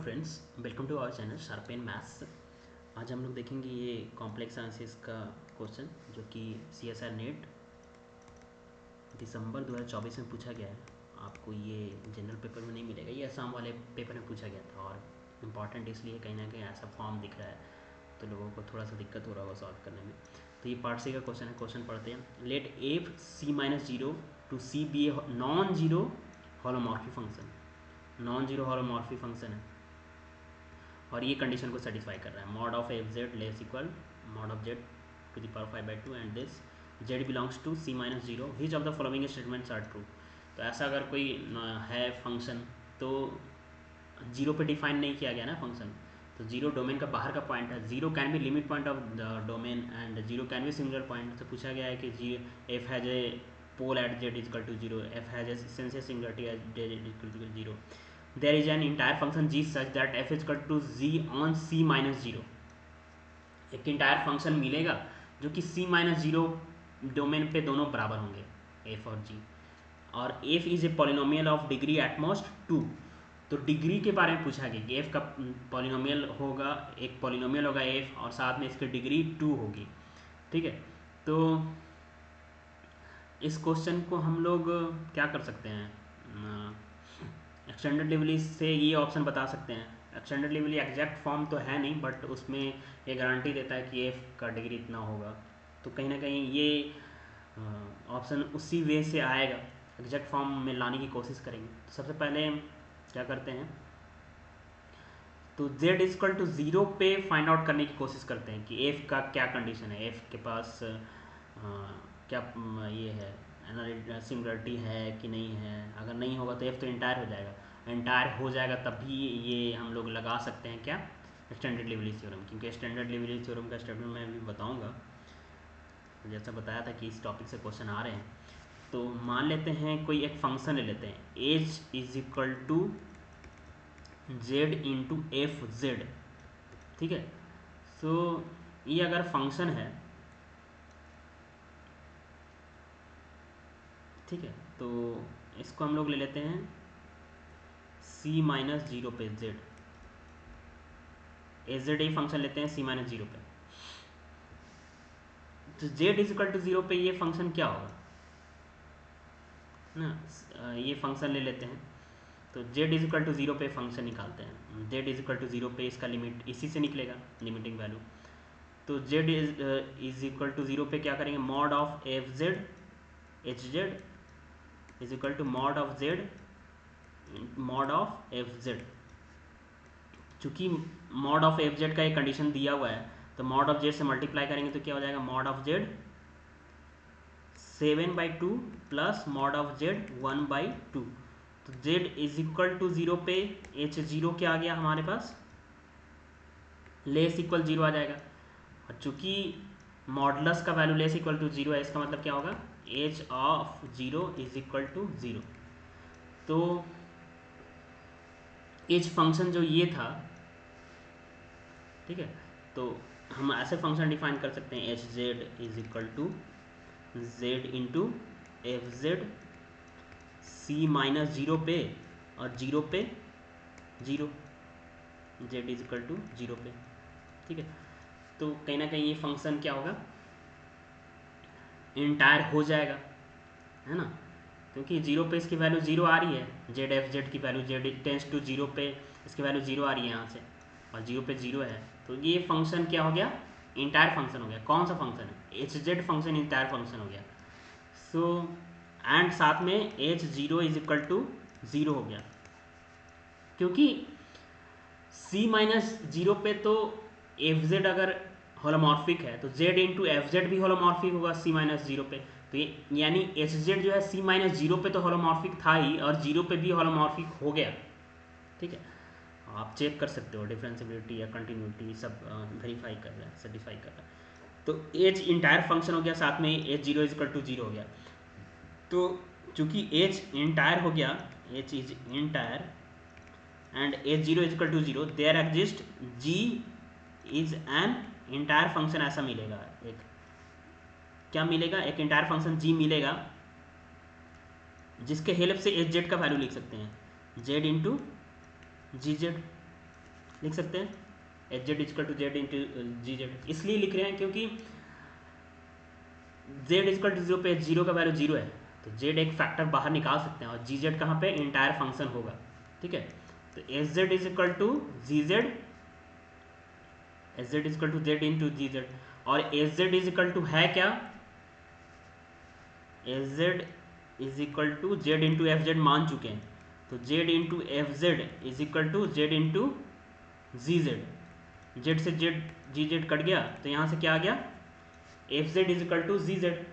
Friends, welcome to our channel sharp pen maths. आज हम लोग देखेंगे ये कॉम्प्लेक्स एनालिसिस का क्वेश्चन जो कि CSIR नेट दिसंबर 2024 में पूछा गया है। आपको ये जनरल पेपर में नहीं मिलेगा, ये असम वाले पेपर में पूछा गया था और इम्पॉर्टेंट इसलिए कहीं ना कहीं ऐसा फॉर्म दिख रहा है तो लोगों को थोड़ा सा दिक्कत हो रहा होगा सॉल्व करने में। तो ये पार्ट सी का क्वेश्चन है। क्वेश्चन पढ़ते हैं। Let f C-0 to C be a non zero holomorphic function. Non zero holomorphic function है और ये कंडीशन को सेटिस्फाई कर रहा है। Mod of f z less equal mod of z to the power 5/2 and this z belongs to C-0 which of the following statements are true. तो ऐसा अगर कोई है फंक्शन तो जीरो पे डिफाइन नहीं किया गया ना फंक्शन, तो जीरो डोमेन का बाहर का पॉइंट है। Zero can be limit point of the domain and zero can be singular point. तो पूछा गया है कि g f has a pole at z equal to zero, f has a essential singularity at z equal to zero. There is an entire function g such that f is equal to z on C-0। एक entire function मिलेगा जो कि C-0 domain पे दोनों बराबर होंगे, f और g, और f is a polynomial of degree at most 2। तो डिग्री के बारे में पूछा गया कि f का पॉलिनोमियल होगा, एक पॉलिनोमियल होगा f और साथ में इसकी डिग्री 2 होगी। ठीक है, तो इस क्वेश्चन को हम लोग क्या कर सकते हैं, एक्सटेंडेड लिवली से ये ऑप्शन बता सकते हैं। एक्सटेंडेड लिवली एग्जैक्ट फॉर्म तो है नहीं, बट उसमें ये गारंटी देता है कि एफ का डिग्री इतना होगा। तो कहीं ना कहीं ये ऑप्शन उसी वे से आएगा, एग्जैक्ट फॉर्म में लाने की कोशिश करेंगे। तो सबसे पहले क्या करते हैं, तो z इक्वल टू 0 पे फाइंड आउट करने की कोशिश करते हैं कि f का क्या कंडीशन है, f के पास क्या ये है सिंगुलरिटी है कि नहीं है। अगर नहीं होगा तो f तो इंटायर हो जाएगा, इंटायर हो जाएगा तभी ये हम लोग लगा सकते हैं क्या, स्टैंडर्ड लिवली थ्योरम। क्योंकि स्टैंडर्ड लिवली थ्योरम का स्टेटमेंट मैं अभी बताऊंगा, जैसा बताया था कि इस टॉपिक से क्वेश्चन आ रहे हैं। तो मान लेते हैं कोई एक फंक्शन ले लेते हैं, h is equal to z into f z. ठीक है, तो ये अगर फंक्शन है, ठीक है, तो इसको हम लोग ले लेते हैं C-0 पे जेड, एज जेड ही फंक्शन लेते हैं C-0 पे। तो जेड इज इक्वल टू 0 पे ये फंक्शन क्या होगा ना, ये फंक्शन ले लेते हैं। तो जेड इज इक्वल टू 0 पे फंक्शन निकालते हैं। जेड इज इक्वल टू 0 पे इसका लिमिट इसी से निकलेगा, लिमिटिंग वैल्यू। तो जेड इज इक्वल टू 0 पे क्या करेंगे, mod of f z h z is equal to mod of z mod of f z. चूँकि मॉड ऑफ एफ जेड का एक कंडीशन दिया हुआ है, तो मॉड ऑफ जेड से मल्टीप्लाई करेंगे तो क्या हो जाएगा, mod of z 7/2 plus mod of z 1/2। तो जेड इज इक्वल टू 0 पे एच जीरो क्या आ गया हमारे पास, लेस इक्वल 0 आ जाएगा। और चूँकि मॉडलस का वैल्यू लेस इक्वल टू 0 है, इसका मतलब क्या होगा, h of 0 is equal to 0। तो एच फंक्शन जो ये था, ठीक है, तो हम ऐसे फंक्शन डिफाइन कर सकते हैं, h z is equal to z into f z C-0 पे और 0 पे 0, जेड इज इक्वल टू 0 पे। ठीक है, तो कहीं ना कहीं ये फंक्शन क्या होगा, इंटायर हो जाएगा, है ना, क्योंकि 0 पे इसकी वैल्यू 0 आ रही है, जेड एफ जेड की वैल्यू जेड टेंस टू 0 पे इसकी वैल्यू 0 आ रही है यहाँ से, और 0 पे 0 है। तो ये फंक्शन क्या हो गया, इंटायर फंक्शन हो गया। कौन सा फंक्शन है, h z function entire function हो गया। सो एंड साथ में h zero is equal to 0 हो गया, क्योंकि C-0 पे तो एफ जेड अगर होलोमॉर्फिक है तो जेड इंटू एफ जेड भी होलोमॉर्फिक होगा C-0 पे। तो ये यानी एच जेड जो है C-0 पे तो होलोमॉर्फिक था ही और 0 पे भी होलोमॉर्फिक हो गया। ठीक है, आप चेक कर सकते हो, डिफरेंशिएबिलिटी या कंटिन्यूटी सब वेरीफाई कर रहा है, सर्टिफाई कर रहा है। तो एच इंटायर फंक्शन हो गया, साथ में h zero is equal to 0 हो गया। तो चूंकि एच इंटायर हो गया, h is entire and h0 is equal to 0, there exist g is an entire function। ऐसा मिलेगा, एक क्या मिलेगा, एक entire function g मिलेगा जिसके हेल्प से एच जेड का वैल्यू लिख सकते हैं, z इंटू जी जेड। लिख सकते हैं h z is equal to z into g z. इसलिए लिख रहे हैं क्योंकि जेड इजकल टू जीरो पे एच जीरो का वैल्यू जीरो है, तो जेड एक फैक्टर बाहर निकाल सकते हैं और जी जेड कहाँ पे इंटायर फंक्शन होगा। ठीक है, तो h z is equal to g z, h z is equal to z into g z, और h z is equal to है क्या, h z is equal to z into f z मान चुके हैं, तो z into f z is equal to z into g z, z से z g z cut गया तो यहाँ से क्या आ गया f z is equal to g z,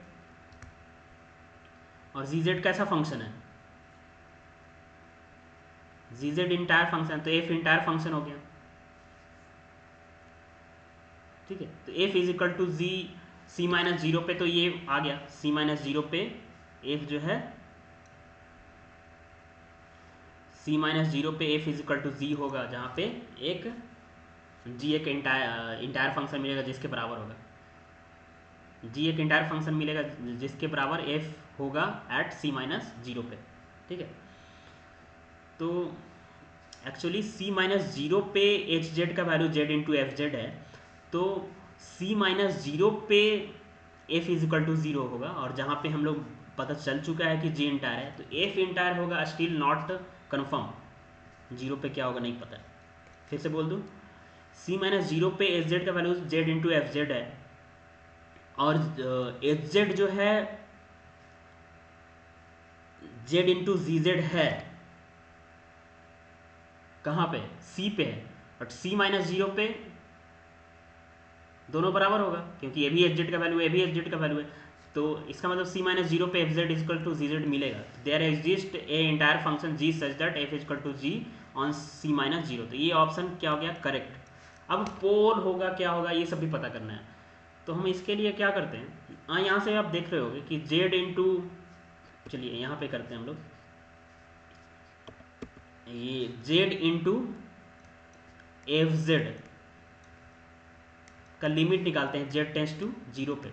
और जी जेड कैसा फंक्शन है, जी जेड इंटायर फंक्शन, तो एफ इंटायर फंक्शन हो गया। ठीक है, तो f is equal to g c minus zero पे, तो ये आ गया सी माइनस जीरो पे एफ जो है, सी माइनस जीरो पे f is equal to g होगा, जहाँ पे एक जी एक इंटायर फंक्शन मिलेगा जिसके बराबर होगा, जी एक इंटायर फंक्शन मिलेगा जिसके बराबर एफ होगा एट सी माइनस जीरो पे। ठीक है, तो एक्चुअली सी माइनस जीरो पे एच जेड का value z into f z है, तो सी माइनस जीरो पे f is equal to zero होगा, और जहाँ पे हम लोग पता चल चुका है कि जी इंटायर है, तो एफ इंटायर होगा स्टिल नॉट कन्फर्म, जीरो पे क्या होगा नहीं पता है। फिर से बोल दूँ, सी माइनस जीरो पे एच जेड का value z into f z है, और एच जेड जो है जेड इंटू जी जेड है, कहाँ पे सी पे है, बट सी माइनस जीरो पे दोनों बराबर होगा क्योंकि ये भी एच जेड का वैल्यू है, ये भी एच जेड का वैल्यू है, तो इसका मतलब सी माइनस जीरो पे f z is equal to g z मिलेगा। There exist a entire function g such that f is equal to g on C minus zero, तो ये ऑप्शन क्या हो गया करेक्ट। अब पोल होगा क्या होगा ये सब भी पता करना है, तो हम इसके लिए क्या करते हैं, यहाँ से आप देख रहे होगे कि जेड इंटू, चलिए यहाँ पे करते हैं हम लोग, ये जेड इंटू एफ जेड का लिमिट निकालते हैं जेड टेंस टू जीरो पे,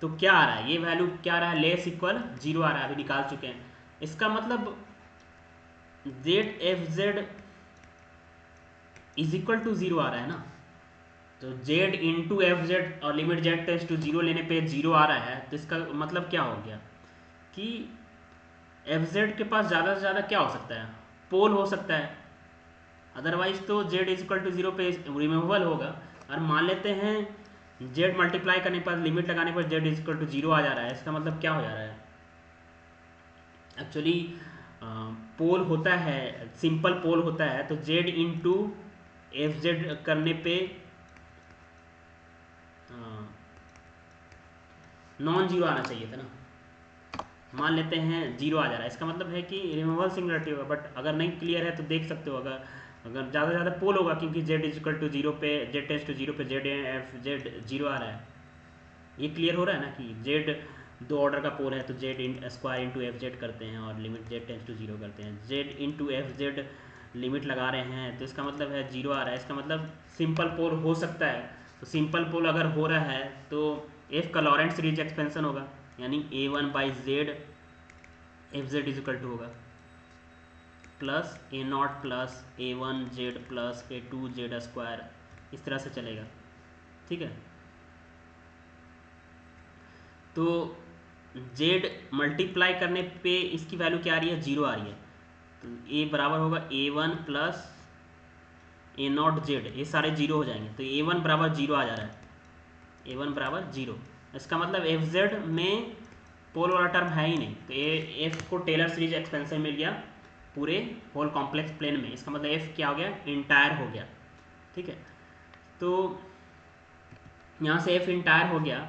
तो क्या आ रहा है, ये वैल्यू क्या आ रहा है, लेस इक्वल जीरो आ रहा है, अभी निकाल चुके हैं। इसका मतलब z f z is equal to zero आ रहा है ना, तो जेड इंटू एफ जेड और limit z tends to zero लेने पे जीरो आ रहा है, तो इसका मतलब क्या हो गया कि एफ जेड के पास ज़्यादा से ज़्यादा क्या हो सकता है, पोल हो सकता है, अदरवाइज तो z is equal to zero पे रिमूवल होगा। और मान लेते हैं जेड मल्टीप्लाई करने पर लिमिट लगाने पर z is equal to zero आ जा रहा है, इसका मतलब क्या हो जा रहा है, एक्चुअली पोल होता है, सिंपल पोल होता है, तो जेड इंटू एफ जेड करने पे नॉन जीरो आना चाहिए था ना, मान लेते हैं जीरो आ जा रहा है, इसका मतलब है कि रिमूवल सिंगुलरिटी होगा, बट अगर नहीं क्लियर है तो देख सकते हो, अगर अगर ज़्यादा से ज़्यादा पोल होगा क्योंकि जेड इजिकल टू जीरो पे जेड टेंस टू जीरो पे जेड एफ जेड जीरो आ रहा है, ये क्लियर हो रहा है ना कि जेड दो ऑर्डर का पोल है, तो z in square into f z करते हैं और limit z tends to zero करते हैं, z into f z limit लगा रहे हैं, तो इसका मतलब है जीरो आ रहा है, इसका मतलब सिंपल पोल हो सकता है, तो सिंपल पोल अगर हो रहा है तो एफ का लॉरेंट सीरीज एक्सपेंशन होगा, यानी a one by z f z is equal to होगा plus a naught plus a one z plus a two z square, इस तरह से चलेगा। ठीक है, तो जेड मल्टीप्लाई करने पे इसकी वैल्यू क्या आ रही है, जीरो आ रही है, तो ए बराबर होगा a one plus a naught z, ये सारे जीरो हो जाएंगे, तो ए वन बराबर जीरो आ जा रहा है, ए वन बराबर जीरो, इसका मतलब एफ जेड में पोल वाला टर्म है ही नहीं, तो ए एफ को टेलर सीरीज एक्सपेंशन मिल गया पूरे होल कॉम्प्लेक्स प्लेन में, इसका मतलब एफ क्या हो गया, इंटायर हो गया। ठीक है, तो यहाँ से एफ इंटायर हो गया,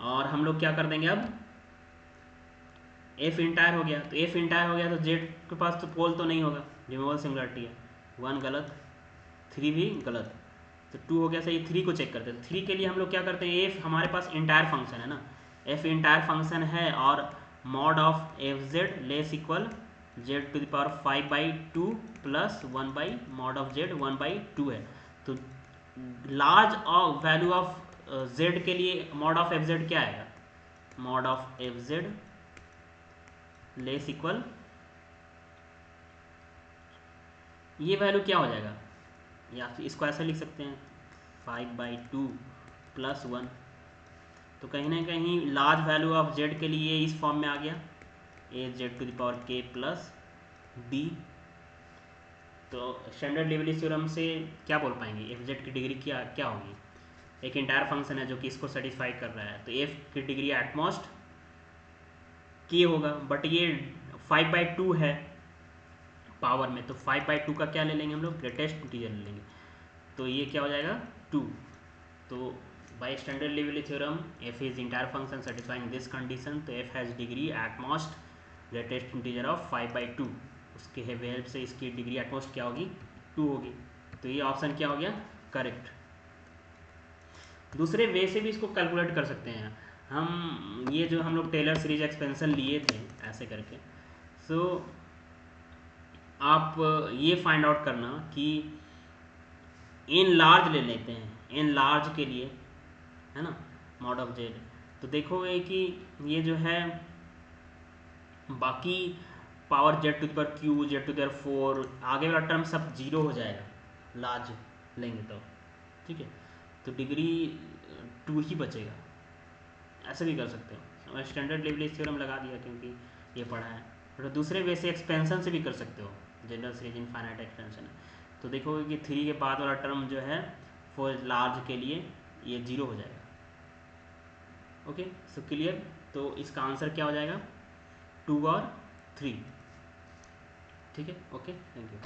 और हम लोग क्या कर देंगे अब, एफ इंटायर हो गया, तो एफ इंटायर हो गया तो जेड के पास तो पोल तो नहीं होगा, रिमूवल सिंगुलरिटी है, वन गलत, थ्री भी गलत, तो टू हो गया सही, थ्री को चेक करते हैं, थ्री के लिए हम लोग क्या करते हैं, एफ हमारे पास इंटायर फंक्शन है ना, एफ इंटायर फंक्शन है, और mod of f z less equal z to the power five by two plus one by mod of z one by two है, तो लार्ज वैल्यू ऑफ जेड के लिए mod of f Z क्या आएगा, mod of f z less equal, ये value क्या हो जाएगा, या फिर इसको ऐसा लिख सकते हैं 5/2 + 1। तो कहीं ना कहीं लार्ज वैल्यू ऑफ जेड के लिए इस फॉर्म में आ गया az⁴k + b। तो स्टैंडर्ड लिवलिस थ्योरम से क्या बोल पाएंगे, एफ जेड की डिग्री क्या क्या होगी। एक इंटायर फंक्शन है जो कि इसको सेटिस्फाई कर रहा है, तो एफ की डिग्री एटमोस्ट के होगा, बट ये 5/2 है पावर में, तो 5/2 का क्या ले लेंगे हम लोग, ग्रेटेस्ट इंटीजर ले लेंगे, तो ये क्या हो जाएगा 2। तो by standard Liouville's theorem f is entire function satisfying this condition, तो f has degree at most greatest integer of 5/2, उसके हेल्प से इसकी डिग्री एटमोस्ट क्या होगी 2 होगी। तो ये ऑप्शन क्या हो गया करेक्ट। दूसरे वे से भी इसको कैलकुलेट कर सकते हैं हम, ये जो हम लोग टेलर सीरीज एक्सपेंशन लिए थे ऐसे करके। सो आप ये फाइंड आउट करना कि एन लार्ज ले लेते हैं, एन लार्ज के लिए है ना मॉड ऑफ जेड, तो देखोगे कि ये जो है बाकी पावर z⁴ z⁴ आगे वाला टर्म सब जीरो हो जाएगा लार्ज लेंगे तो, ठीक है, तो डिग्री 2 ही बचेगा। ऐसे भी कर सकते हो, और स्टैंडर्ड लिवलिस थ्योरम लगा दिया क्योंकि ये पढ़ा है। और दूसरे वे से एक्सपेंशन से भी कर सकते हो, जनरल सीरीज इनफाइनाइट एक्सपेंशन है, तो देखोगे कि 3 के बाद वाला टर्म जो है फॉर लार्ज के लिए ये 0 हो जाएगा। ओके सो क्लियर, तो इसका आंसर क्या हो जाएगा 2 और 3। ठीक है, ओके, थैंक यू।